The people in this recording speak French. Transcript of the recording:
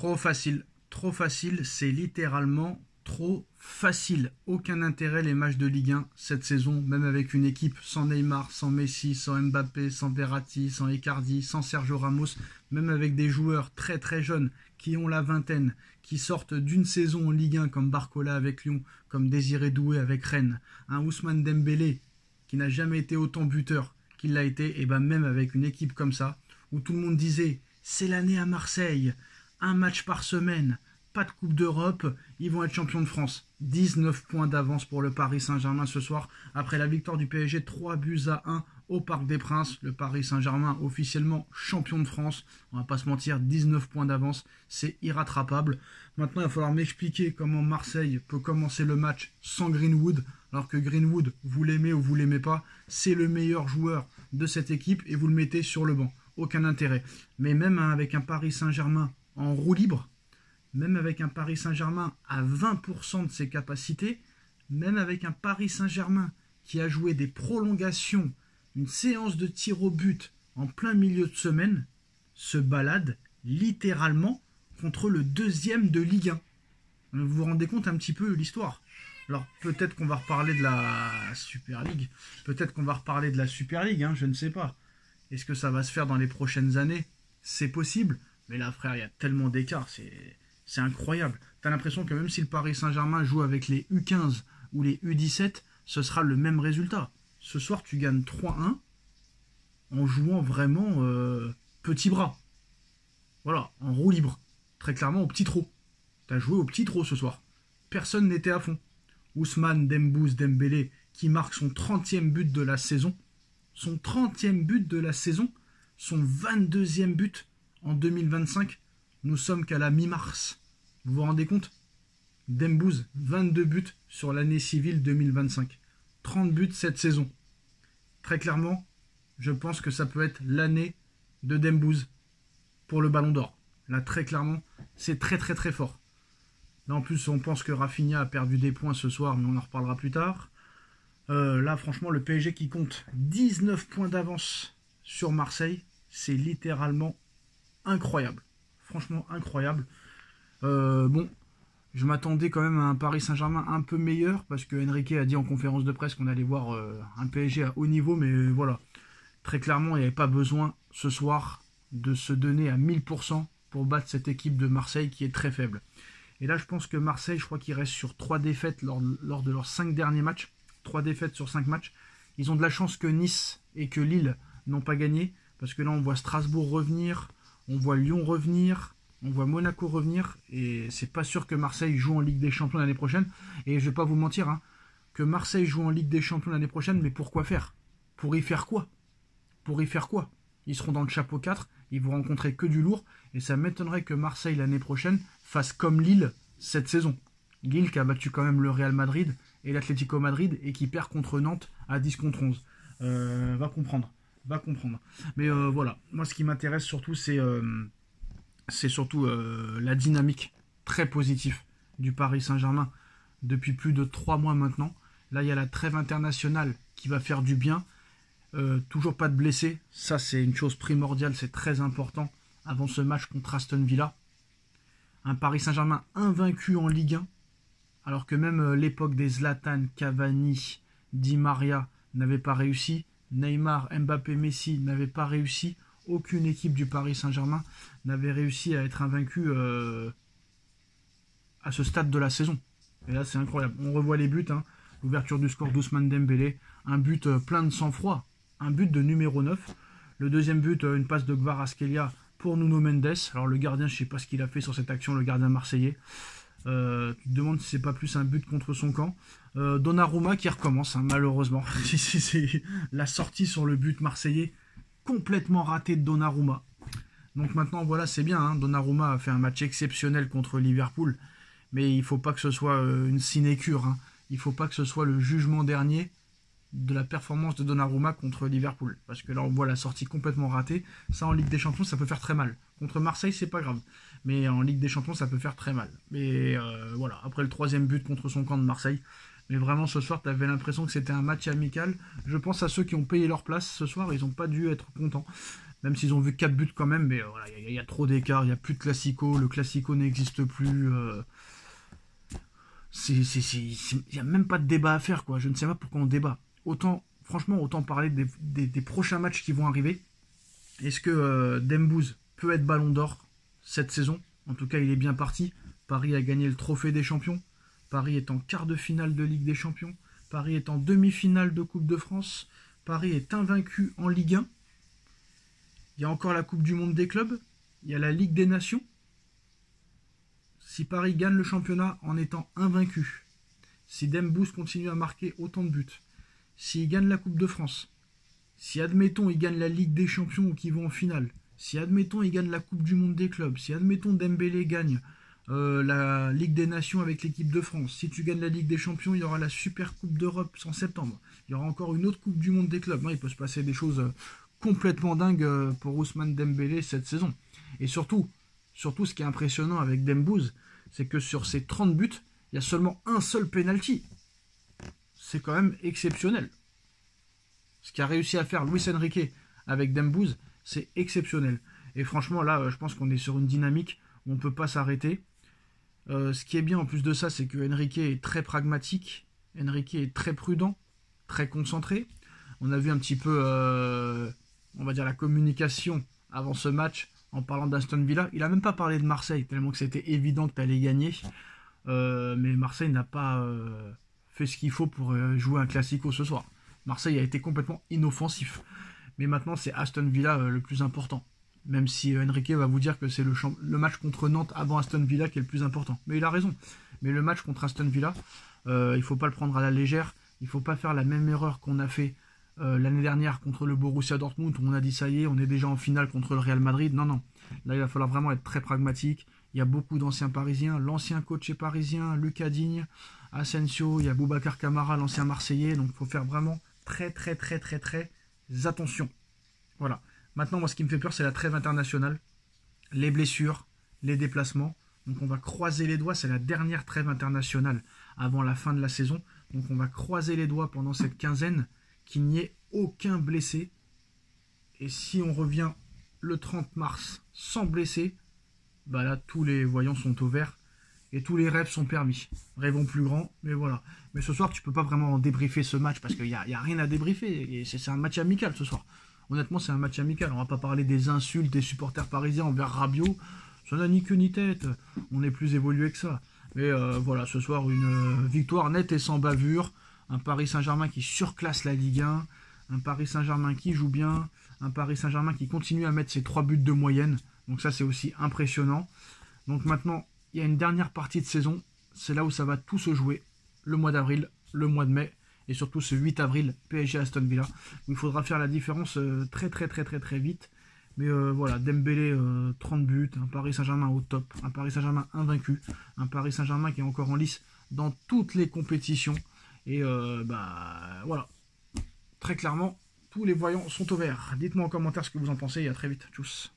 Trop facile. Trop facile, c'est littéralement trop facile. Aucun intérêt les matchs de Ligue 1 cette saison, même avec une équipe sans Neymar, sans Messi, sans Mbappé, sans Verratti, sans Icardi, sans Sergio Ramos, même avec des joueurs très très jeunes qui ont la vingtaine, qui sortent d'une saison en Ligue 1 comme Barcola avec Lyon, comme Désiré Doué avec Rennes, un Ousmane Dembélé qui n'a jamais été autant buteur qu'il l'a été, et ben même avec une équipe comme ça, où tout le monde disait c'est l'année à Marseille, un match par semaine, pas de Coupe d'Europe, ils vont être champions de France. 19 points d'avance pour le Paris Saint-Germain ce soir, après la victoire du PSG 3-1 au Parc des Princes. Le Paris Saint-Germain officiellement champion de France, on va pas se mentir, 19 points d'avance, c'est irrattrapable. Maintenant il va falloir m'expliquer comment Marseille peut commencer le match sans Greenwood, alors que Greenwood, vous l'aimez ou vous l'aimez pas, c'est le meilleur joueur de cette équipe et vous le mettez sur le banc. Aucun intérêt. Mais même avec un Paris Saint-Germain en roue libre, même avec un Paris Saint-Germain à 20% de ses capacités, même avec un Paris Saint-Germain qui a joué des prolongations, une séance de tir au but en plein milieu de semaine, se balade littéralement contre le deuxième de Ligue 1. Vous vous rendez compte un petit peu l'histoire. Alors peut-être qu'on va reparler de la Super League, je ne sais pas. Est-ce que ça va se faire dans les prochaines années? C'est possible, mais là frère, il y a tellement d'écart, c'est incroyable. T'as l'impression que même si le Paris Saint-Germain joue avec les U15 ou les U17, ce sera le même résultat. Ce soir, tu gagnes 3-1 en jouant vraiment petit bras. Voilà, en roue libre. Très clairement au petit trot. T'as joué au petit trot ce soir. Personne n'était à fond. Ousmane Dembélé qui marque son 30e but de la saison. Son 30e but de la saison. Son 22e but en 2025. Nous sommes qu'à la mi-mars. Vous vous rendez compte? Dembouz, 22 buts sur l'année civile 2025. 30 buts cette saison. Très clairement, je pense que ça peut être l'année de Dembouz pour le Ballon d'Or. Là, très clairement, c'est très très très fort. Là, en plus, on pense que Rafinha a perdu des points ce soir, mais on en reparlera plus tard. Là, franchement, le PSG qui compte 19 points d'avance sur Marseille, c'est littéralement incroyable. Franchement, incroyable. Bon, je m'attendais quand même à un Paris Saint-Germain un peu meilleur, parce que Enrique a dit en conférence de presse qu'on allait voir un PSG à haut niveau, mais voilà. Très clairement, il n'y avait pas besoin ce soir de se donner à 1000% pour battre cette équipe de Marseille qui est très faible. Et là, je pense que Marseille, je crois qu'ils restent sur 3 défaites lors de leurs 5 derniers matchs. 3 défaites sur 5 matchs. Ils ont de la chance que Nice et que Lille n'ont pas gagné, parce que là, on voit Strasbourg revenir, on voit Lyon revenir, on voit Monaco revenir, et c'est pas sûr que Marseille joue en Ligue des Champions l'année prochaine. Et je vais pas vous mentir, hein, que Marseille joue en Ligue des Champions l'année prochaine, mais pourquoi faire? Pour y faire quoi? Ils seront dans le chapeau 4, ils vont rencontrer que du lourd, et ça m'étonnerait que Marseille l'année prochaine fasse comme Lille cette saison. Lille qui a battu quand même le Real Madrid et l'Atlético Madrid, et qui perd contre Nantes à 10 contre 11. Va comprendre. Mais voilà, moi ce qui m'intéresse surtout, c'est surtout la dynamique très positive du Paris Saint-Germain depuis plus de 3 mois maintenant. Là, il y a la trêve internationale qui va faire du bien. Toujours pas de blessés, ça c'est une chose primordiale, c'est très important avant ce match contre Aston Villa. Un Paris Saint-Germain invaincu en Ligue 1, alors que même l'époque des Zlatan, Cavani, Di Maria n'avait pas réussi, Neymar, Mbappé, Messi n'avaient pas réussi, aucune équipe du Paris Saint-Germain n'avait réussi à être invaincue à ce stade de la saison. Et là c'est incroyable, on revoit les buts, hein. L'ouverture du score d'Ousmane Dembélé, un but plein de sang-froid, un but de numéro 9. Le deuxième but, une passe de Kvaratskhelia pour Nuno Mendes. Alors le gardien, je ne sais pas ce qu'il a fait sur cette action, le gardien marseillais. Tu te demandes si c'est pas plus un but contre son camp. Donnarumma qui recommence, hein, malheureusement. C'est la sortie sur le but marseillais, complètement ratée de Donnarumma. Donc maintenant, voilà, c'est bien. Hein. Donnarumma a fait un match exceptionnel contre Liverpool. Mais il ne faut pas que ce soit une sinécure. Hein. Il ne faut pas que ce soit le jugement dernier de la performance de Donnarumma contre Liverpool. Parce que là, on voit la sortie complètement ratée. Ça, en Ligue des Champions, ça peut faire très mal. Contre Marseille, c'est pas grave. Mais en Ligue des Champions, ça peut faire très mal. Mais voilà, après le 3e but contre son camp de Marseille. Mais vraiment, ce soir, tu avais l'impression que c'était un match amical. Je pense à ceux qui ont payé leur place ce soir. Ils n'ont pas dû être contents. même s'ils ont vu 4 buts quand même, mais voilà, il y a trop d'écart, il n'y a plus de classico, le classico n'existe plus. Il n'y a même pas de débat à faire, quoi. Je ne sais pas pourquoi on débat. Franchement, autant parler des prochains matchs qui vont arriver. Est-ce que Dembouz peut être Ballon d'Or cette saison? En tout cas, il est bien parti. Paris a gagné le trophée des champions. Paris est en quart de finale de Ligue des Champions. Paris est en demi-finale de Coupe de France. Paris est invaincu en Ligue 1. Il y a encore la Coupe du Monde des clubs. Il y a la Ligue des Nations. Si Paris gagne le championnat en étant invaincu, si Dembouz continue à marquer autant de buts, s'il gagne la Coupe de France, si admettons il gagne la Ligue des Champions ou qu'il va en finale, si admettons il gagne la Coupe du Monde des clubs, si admettons Dembélé gagne la Ligue des Nations avec l'équipe de France, si tu gagnes la Ligue des Champions, il y aura la Super Coupe d'Europe en septembre, il y aura encore une autre Coupe du Monde des clubs. Il peut se passer des choses complètement dingues pour Ousmane Dembélé cette saison. Et surtout, ce qui est impressionnant avec Dembouz, c'est que sur ces 30 buts, il y a seulement un seul penalty. C'est quand même exceptionnel. Ce qu'a réussi à faire Luis Enrique avec Dembouz, c'est exceptionnel. Et franchement, là, je pense qu'on est sur une dynamique où on ne peut pas s'arrêter. Ce qui est bien en plus de ça, c'est que Enrique est très pragmatique, Enrique est très prudent, très concentré. On a vu un petit peu, on va dire, la communication avant ce match en parlant d'Aston Villa. Il n'a même pas parlé de Marseille, tellement que c'était évident que tu allais gagner. Mais Marseille n'a pas fait ce qu'il faut pour jouer un classico ce soir. Marseille a été complètement inoffensif. Mais maintenant, c'est Aston Villa le plus important. Même si Enrique va vous dire que c'est le match contre Nantes avant Aston Villa qui est le plus important. Mais il a raison. Mais le match contre Aston Villa, il ne faut pas le prendre à la légère. Il ne faut pas faire la même erreur qu'on a fait l'année dernière contre le Borussia Dortmund, où on a dit ça y est, on est déjà en finale contre le Real Madrid. Non, non. Là, il va falloir vraiment être très pragmatique. Il y a beaucoup d'anciens Parisiens. L'ancien coach est parisien, Lucas Digne, Asensio, il y a Boubacar Kamara, l'ancien Marseillais. Donc, il faut faire vraiment très attention. Voilà. Maintenant, moi, ce qui me fait peur, c'est la trêve internationale, les blessures, les déplacements. Donc, on va croiser les doigts. C'est la dernière trêve internationale avant la fin de la saison. Donc, on va croiser les doigts pendant cette quinzaine qu'il n'y ait aucun blessé. Et si on revient le 30 mars sans blessé, bah là, tous les voyants sont au vert et tous les rêves sont permis. Rêvons plus grand, mais voilà. Mais ce soir, tu peux pas vraiment débriefer ce match parce qu'il n'y a rien à débriefer. Et c'est un match amical ce soir. Honnêtement, c'est un match amical. On va pas parler des insultes des supporters parisiens envers Rabiot. Ça n'a ni queue ni tête. On est plus évolué que ça. Mais voilà, ce soir, une victoire nette et sans bavure. Un Paris Saint-Germain qui surclasse la Ligue 1. Un Paris Saint-Germain qui joue bien. Un Paris Saint-Germain qui continue à mettre ses 3 buts de moyenne. Donc ça, c'est aussi impressionnant. Donc maintenant, il y a une dernière partie de saison. C'est là où ça va tout se jouer. Le mois d'avril, le mois de mai. Et surtout ce 8 avril, PSG Aston Villa. Où il faudra faire la différence très vite. Mais voilà, Dembélé, 30 buts. Un Paris Saint-Germain au top. Un Paris Saint-Germain invaincu. Un Paris Saint-Germain qui est encore en lice dans toutes les compétitions. Et voilà. Très clairement, tous les voyants sont au vert. Dites-moi en commentaire ce que vous en pensez et à très vite. Tchuss.